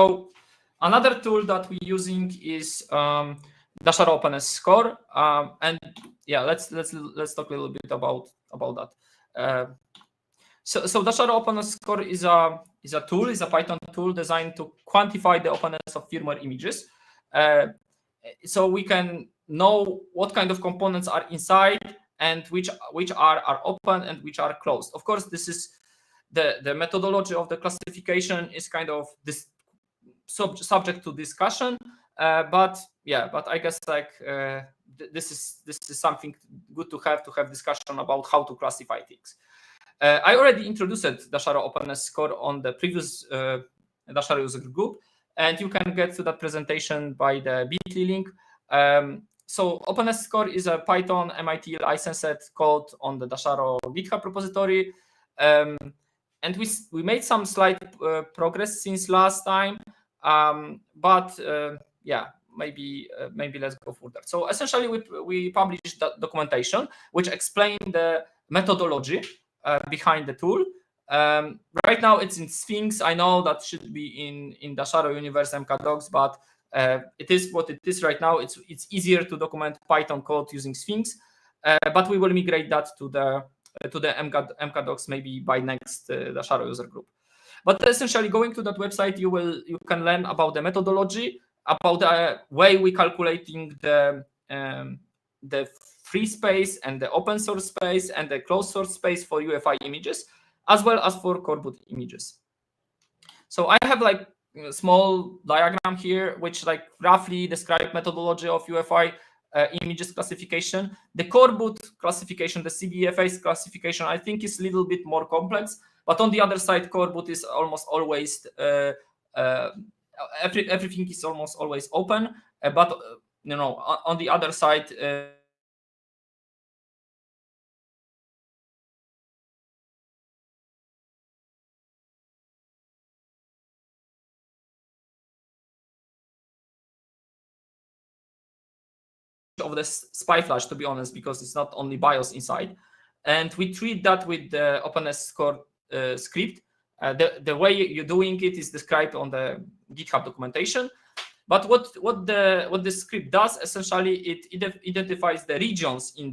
So another tool that we're using is Dasharo Openess Score, and yeah, let's talk a little bit about that. So Dasharo Openness Score is a Python tool designed to quantify the openness of firmware images. So we can know what kind of components are inside and which are open and which are closed. Of course, this is the methodology of the classification is kind of this subject to discussion. But I guess this is something good to have discussion about how to classify things. I already introduced Dasharo Openness Score on the previous Dasharo user group, and you can get to that presentation by the bit.ly link. So Openness Score is a Python MIT licensed code on the Dasharo GitHub repository, and we made some slight progress since last time, but maybe let's go further. So essentially, we published that documentation which explained the methodology behind the tool. Right now it's in Sphinx. I know that should be in Dasharo Universe MKDocs, but it is what it is right now. It's easier to document Python code using Sphinx, but we will migrate that to the MKDocs maybe by next Dasharo user group. But essentially, going to that website, you can learn about the methodology, about the way we calculating the free space and the open source space and the closed source space for UEFI images, as well as for coreboot images. So I have like a small diagram here, which like roughly describe methodology of UEFI images classification. The coreboot classification, the CBFA classification, I think is a little bit more complex. But on the other side, coreboot is almost always everything is almost always open. But on the other side. Of the spy flash, to be honest, because it's not only BIOS inside, and we treat that with the Openness Score script. The way you're doing it is described on the GitHub documentation. But what the script does essentially, it identifies the regions in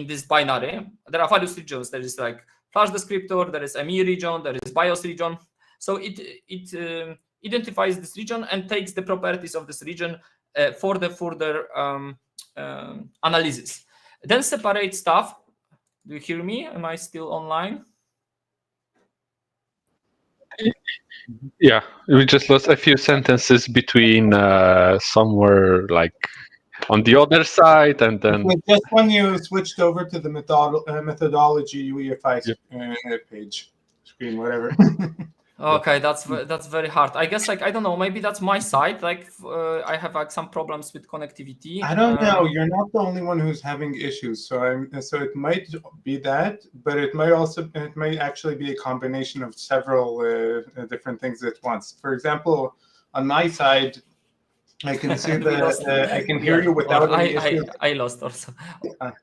this binary. There are various regions. There is like flash descriptor, there is ME region, there is BIOS region. So it identifies this region and takes the properties of this region for the further analysis. Then separate stuff. Do you hear me? Am I still online? Yeah, we just lost a few sentences between somewhere like on the other side, and then just when you switched over to the methodology UEFI page, screen, whatever. Okay, that's very hard. I guess I don't know. Maybe that's my side. I have some problems with connectivity. I don't know. You're not the only one who's having issues. So it might be that, but it might actually be a combination of several different things at once. For example, on my side, I can see that I can hear you without any issues. I lost also.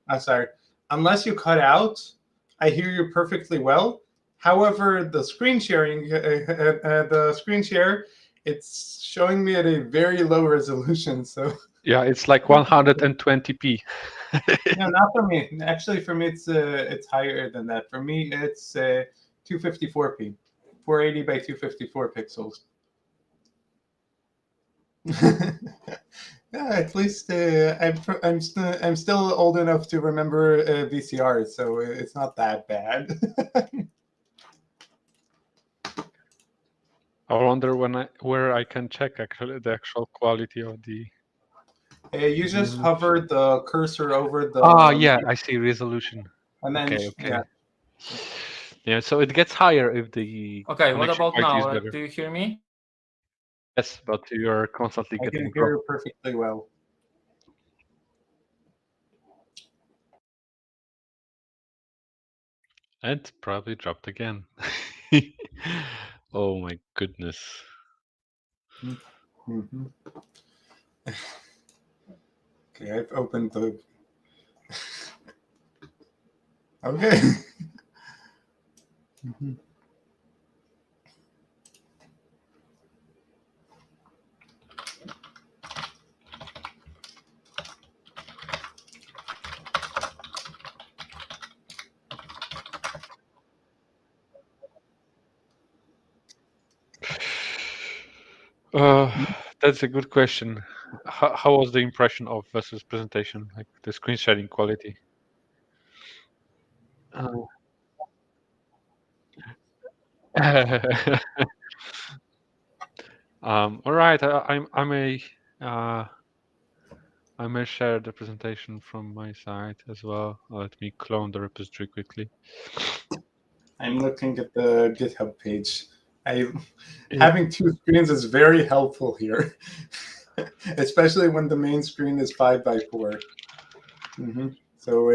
I'm sorry. Unless you cut out, I hear you perfectly well. However, the screen sharing, it's showing me at a very low resolution. So yeah, it's like 120p. No, not for me. Actually, for me, it's higher than that. For me, it's 254p, 480 by 254 pixels. Yeah, at least I'm still old enough to remember VCRs, so it's not that bad. I wonder where I can check actually the actual quality of the. You just hover the cursor over the. Yeah, I see resolution. And then okay. Yeah, so it gets higher if the. Okay, what about now? Do you hear me? Yes, but you're constantly getting. I can hear you perfectly well. And probably dropped again. Oh my goodness. Mm-hmm. Okay, I've opened the. Okay. Mm-hmm. That's a good question. How was the impression of Vesel's presentation, like the screen sharing quality? All right, uh, I may share the presentation from my side as well. Let me clone the repository quickly. I'm looking at the GitHub page. Yeah. Having two screens is very helpful here, especially when the main screen is 5x4. So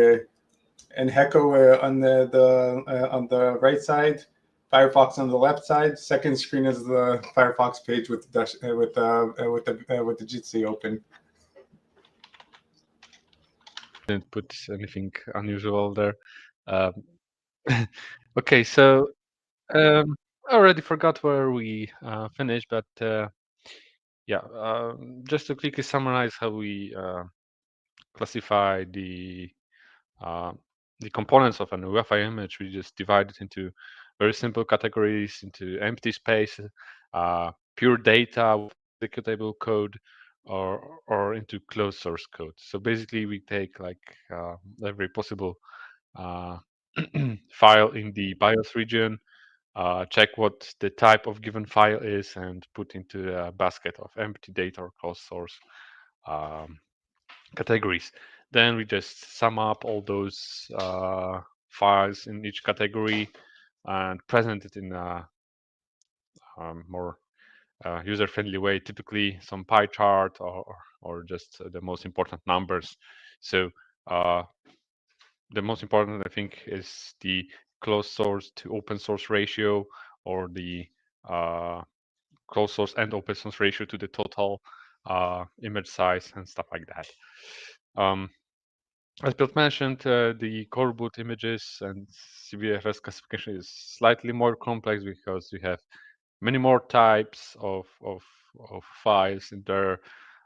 and Hecko on the right side, Firefox on the left side. Second screen is the Firefox page with the Jitsi open. Didn't put anything unusual there. Okay, so I already forgot where we finished, but yeah, just to quickly summarize how we classify the components of an UEFI image. We just divide it into very simple categories, into empty space, pure data with executable code, or into closed source code. So basically, we take like every possible file in the BIOS region, check what the type of given file is, and put into a basket of empty data or closed source categories. Then we just sum up all those files in each category and present it in a more user-friendly way, typically some pie chart or just the most important numbers. So the most important, I think, is the closed source to open source ratio, or the closed source and open source ratio to the total image size and stuff like that. As Piotr mentioned, the core boot images and CVFS classification is slightly more complex because we have many more types of files in there.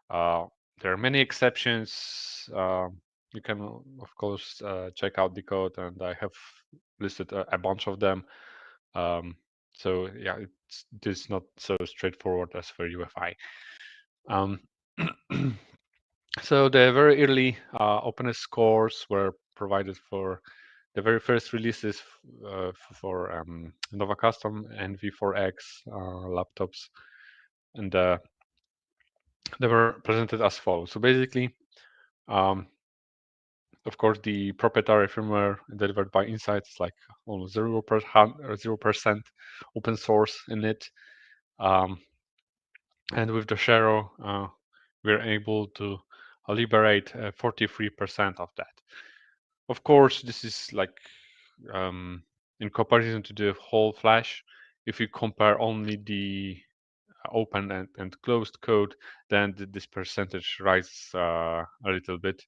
There are many exceptions. You can, of course, check out the code, and I have listed a bunch of them. So yeah, it is not so straightforward as for UFI. So the very early openness scores were provided for the very first releases for Nova Custom and V4X laptops, and they were presented as follows. So basically, of course, the proprietary firmware delivered by Insight is like almost 0% open source in it, and with Dasharo, we're able to liberate 43% of that. Of course, this is like in comparison to the whole Flash. If you compare only the open and closed code, then this percentage rises a little bit.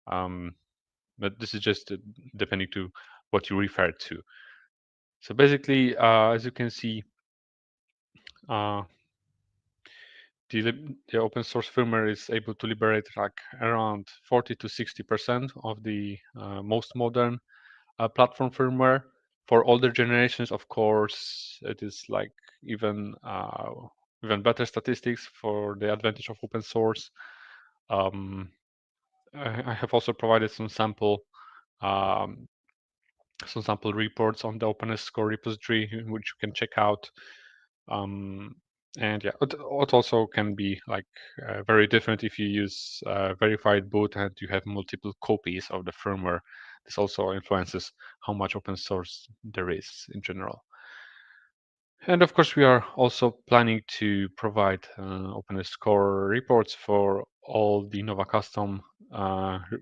But this is just depending to what you refer to. So basically, as you can see, the open source firmware is able to liberate like around 40 to 60% of the most modern platform firmware. For older generations, of course, it is like even better statistics for the advantage of open source. I have also provided some sample reports on the Openess score repository, which you can check out. And yeah, it also can be like very different if you use verified boot and you have multiple copies of the firmware. This also influences how much open source there is in general. And of course, we are also planning to provide Openess core reports for all the Nova Custom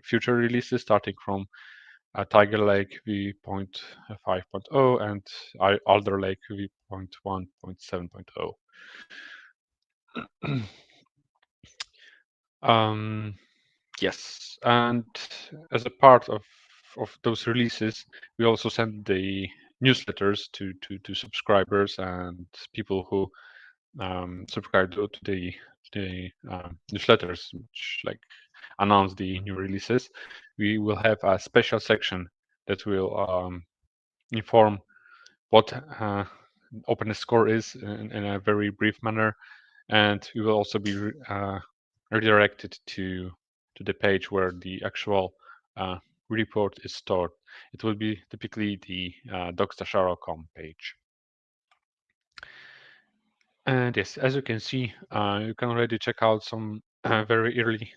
future releases, starting from Tiger Lake v.5.0 and Alder Lake v.1.7.0. Yes, and as a part of those releases, we also send the newsletters to subscribers and people who subscribe to the newsletters, which like announce the new releases. We will have a special section that will inform what Openness Score is in a very brief manner, and we will also be redirected to the page where the actual report is stored. It will be typically the docs.dasharo.com page. And yes, as you can see, you can already check out some very early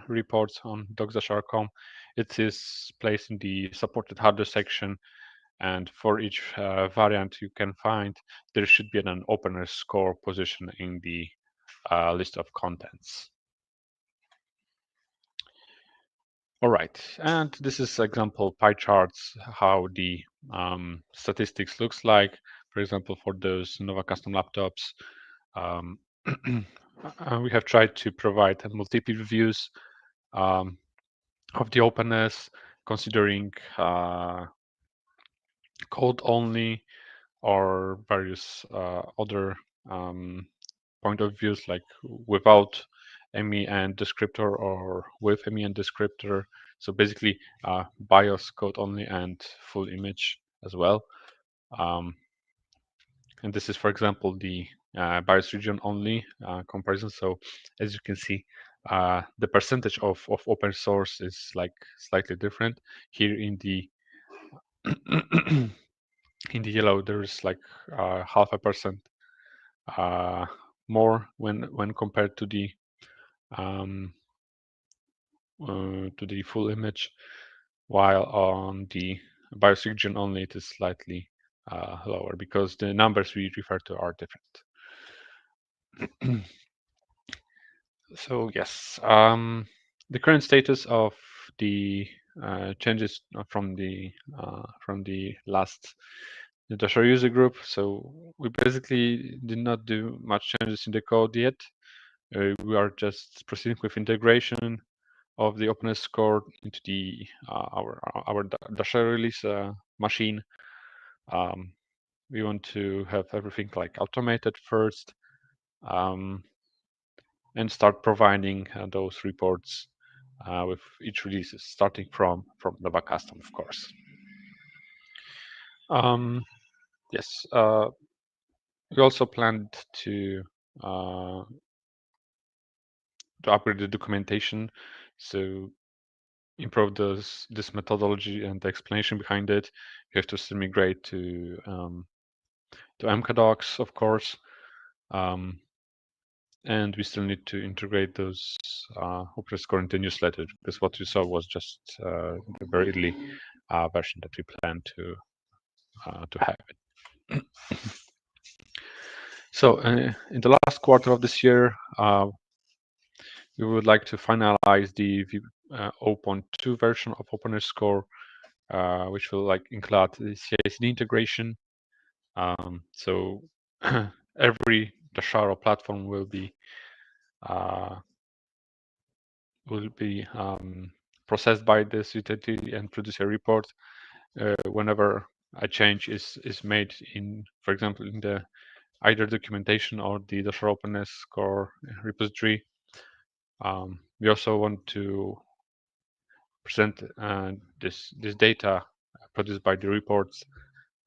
reports on docs.dasharo.com. It is placed in the supported hardware section, and for each variant you can find, there should be an Openess score position in the list of contents. All right, and this is example pie charts, how the statistics looks like. For example, for those Nova custom laptops, we have tried to provide multiple views of the openness, considering code only or various other point of views, like without ME and descriptor or with ME and descriptor. So basically BIOS code only and full image as well. And this is, for example, the BIOS region only comparison. So as you can see, the percentage of open source is like slightly different. Here in the in the yellow, there is like 0.5% more when compared to the full image, while on the BIOS region only it is slightly lower, because the numbers we refer to are different. So yes, the current status of the changes from the last Dasharo user group. So we basically did not do much changes in the code yet. We are just proceeding with integration of the openness score into the our Dasharo release machine. We want to have everything like automated first, and start providing those reports with each release, starting from Nova Custom, of course. Yes, we also planned to upgrade the documentation, so improve this methodology and the explanation behind it. You have to still migrate to MKDocs, of course, and we still need to integrate those Openess score into the newsletter, because what you saw was just the very early version that we plan to have it. So in the last quarter of this year, we would like to finalize the 0.2 version of Openess score, which will like include the CI/CD integration. So every Dasharo platform will be processed by this utility and produce a report whenever a change is made in, for example, in the either documentation or the Dasharo Openness score repository. We also want to present this data produced by the reports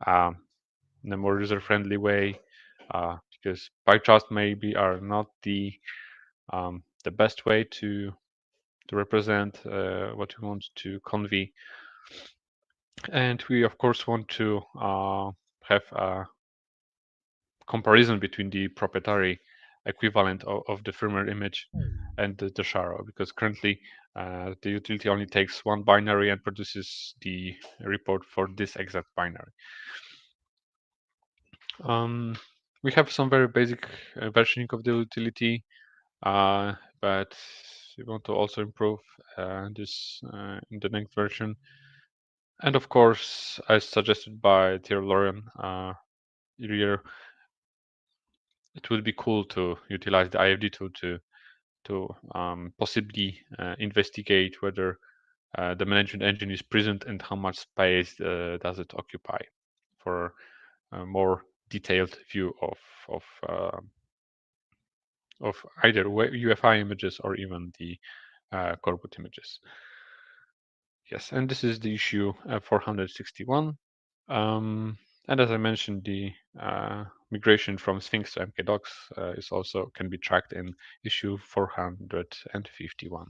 in a more user-friendly way, because pie charts maybe are not the best way to represent what we want to convey. And we of course want to have a comparison between the proprietary equivalent of the firmware image and the Dasharo, because currently the utility only takes one binary and produces the report for this exact binary. We have some very basic versioning of the utility, but we want to also improve this in the next version. And of course, as suggested by Thierry Laurent earlier, it would be cool to utilize the IFD tool to possibly investigate whether the management engine is present and how much space does it occupy, for a more detailed view of either UFI images or even the corporate images. Yes, and this is the issue 461. And as I mentioned, the migration from Sphinx to mkdocs is also can be tracked in issue 451.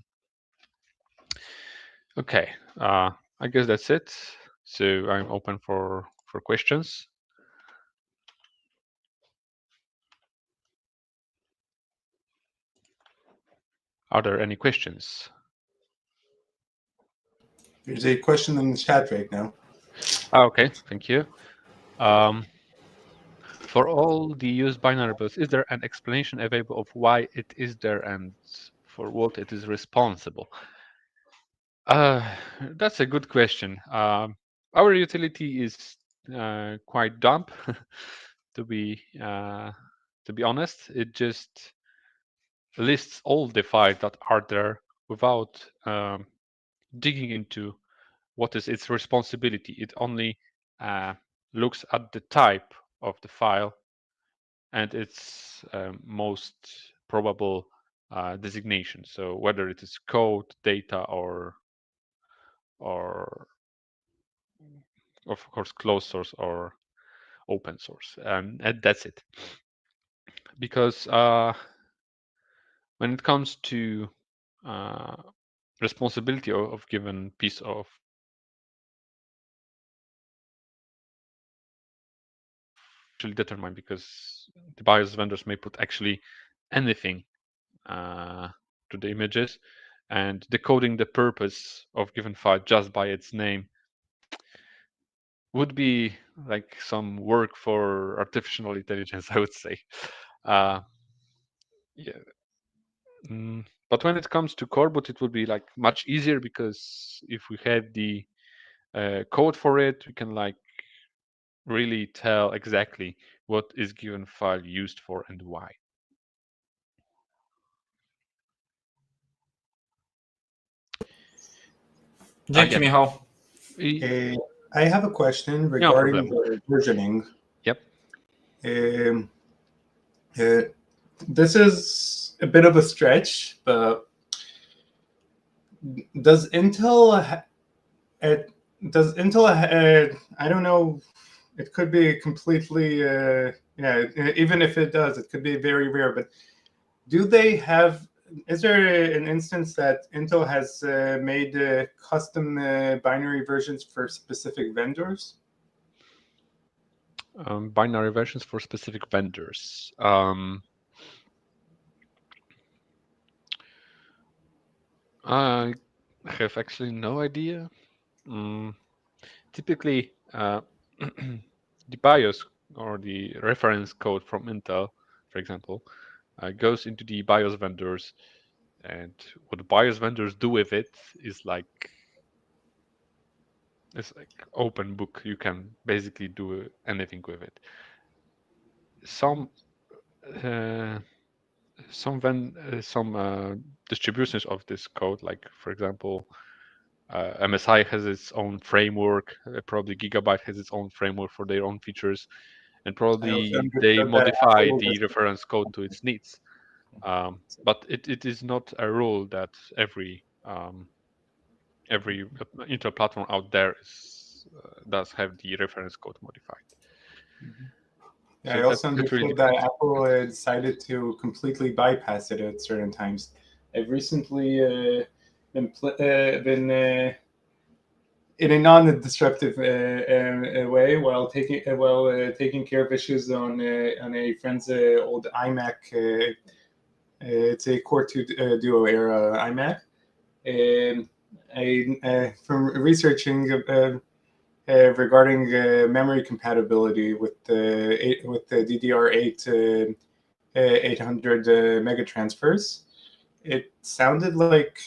Okay, I guess that's it. So I'm open for questions. Are there any questions? There's a question in the chat right now. Okay, thank you. For all the used binary bus, is there an explanation available of why it is there and for what it is responsible? That's a good question. Our utility is quite dumb, to be honest. It just lists all the files that are there without digging into what is its responsibility. It only looks at the type of the file and its most probable designation. So whether it is code, data, or of course closed source or open source, and that's it. Because when it comes to responsibility of given piece of actually determined, because the BIOS vendors may put actually anything to the images, and decoding the purpose of given file just by its name would be like some work for artificial intelligence, I would say. Yeah. But when it comes to Coreboot, it would be like much easier, because if we have the code for it, we can like really tell exactly what is given file used for and why. Dzięki, Michał. I have a question regarding the versioning. Yep. This is a bit of a stretch, but does Intel I don't know, it could be completely even if it does, it could be very rare, but is there an instance that Intel has made custom binary versions for specific vendors? Binary versions for specific vendors. I have actually no idea. Typically, the BIOS or the reference code from Intel, for example, goes into the BIOS vendors, and what the BIOS vendors do with it is like it's like open book. You can basically do anything with it. Some distributions of this code, like for example, MSI has its own framework. Probably Gigabyte has its own framework for their own features, and probably they modify the reference code to its needs. But it is not a rule that every Intel platform out there does have the reference code modified. Yeah, so I also understood that Apple decided to completely bypass it at certain times. I've recently been in a non-destructive way while taking care of issues on a friend's old iMac. It's a Core 2 Duo era iMac. From researching regarding memory compatibility with the DDR8 800 megatransfers, it sounded like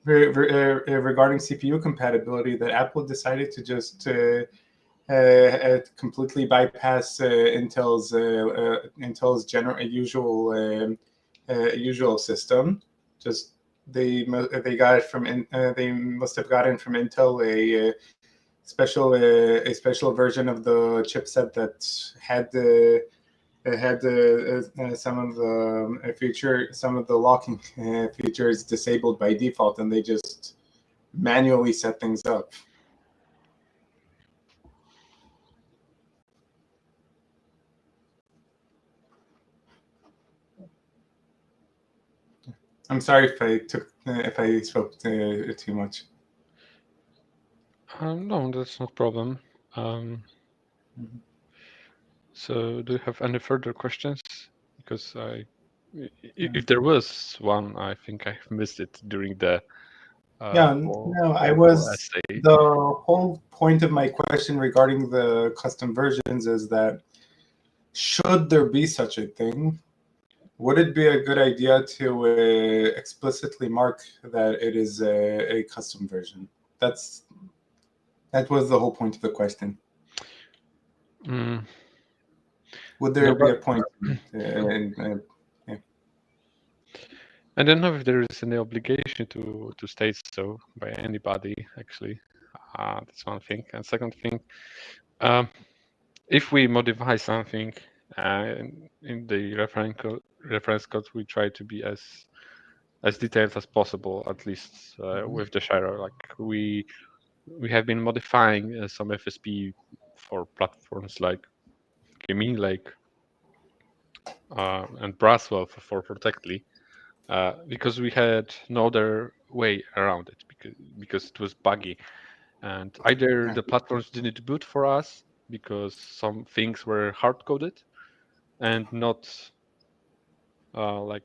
regarding CPU compatibility that Apple decided to just completely bypass Intel's usual system. Just they got it from they must have gotten from Intel a special version of the chipset that had some of the locking features disabled by default, and they just manually set things up. I'm sorry if I spoke too much. No, that's not a problem. So, do you have any further questions? Because if there was one, I think I missed it during the essay. The whole point of my question regarding the custom versions is that should there be such a thing, would it be a good idea to explicitly mark that it is a custom version? That was the whole point of the question. Would there be a point? I don't know if there is any obligation to state so by anybody, actually. That's one thing. And second thing, if we modify something in the reference code, we try to be as detailed as possible, at least with Dasharo. Like we have been modifying some FSP for platforms like Gaming Lake and Braswell for Protectly. Because we had no other way around it because it was buggy, and either the platforms didn't boot for us because some things were hard coded and not not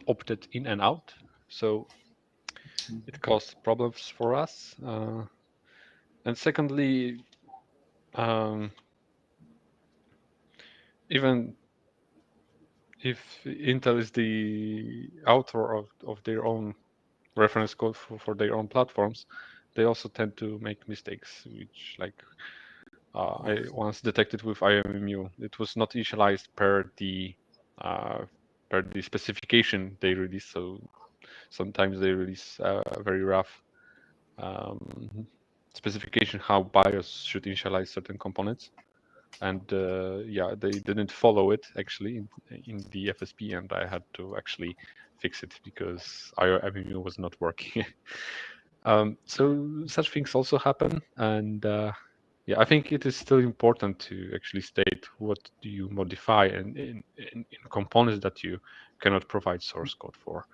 opted in and out, so it caused problems for us. And secondly, even if Intel is the author of their own reference code for their own platforms, they also tend to make mistakes, which like I once detected with IMMU. It was not initialized per the specification they release. So sometimes they release very rough specification how BIOS should initialize certain components. And yeah, they didn't follow it actually in the FSP, and I had to actually fix it because IMMU was not working. So such things also happen, and yeah, I think it is still important to actually state what do you modify in components that you cannot provide source code for.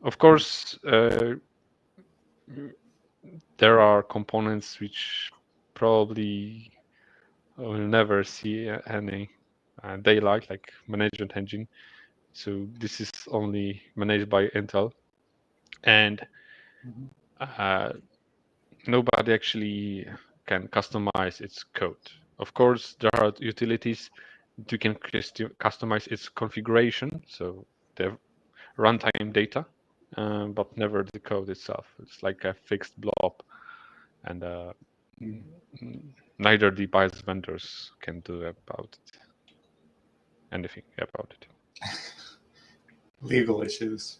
Of course, there are components which probably will never see any daylight, like management engine. So this is only managed by Intel, and nobody actually can customize its code. Of course, there are utilities you can customize its configuration, so the runtime data, but never the code itself. It's like a fixed blob, and neither the BIOS vendors can do anything about it. Legal issues.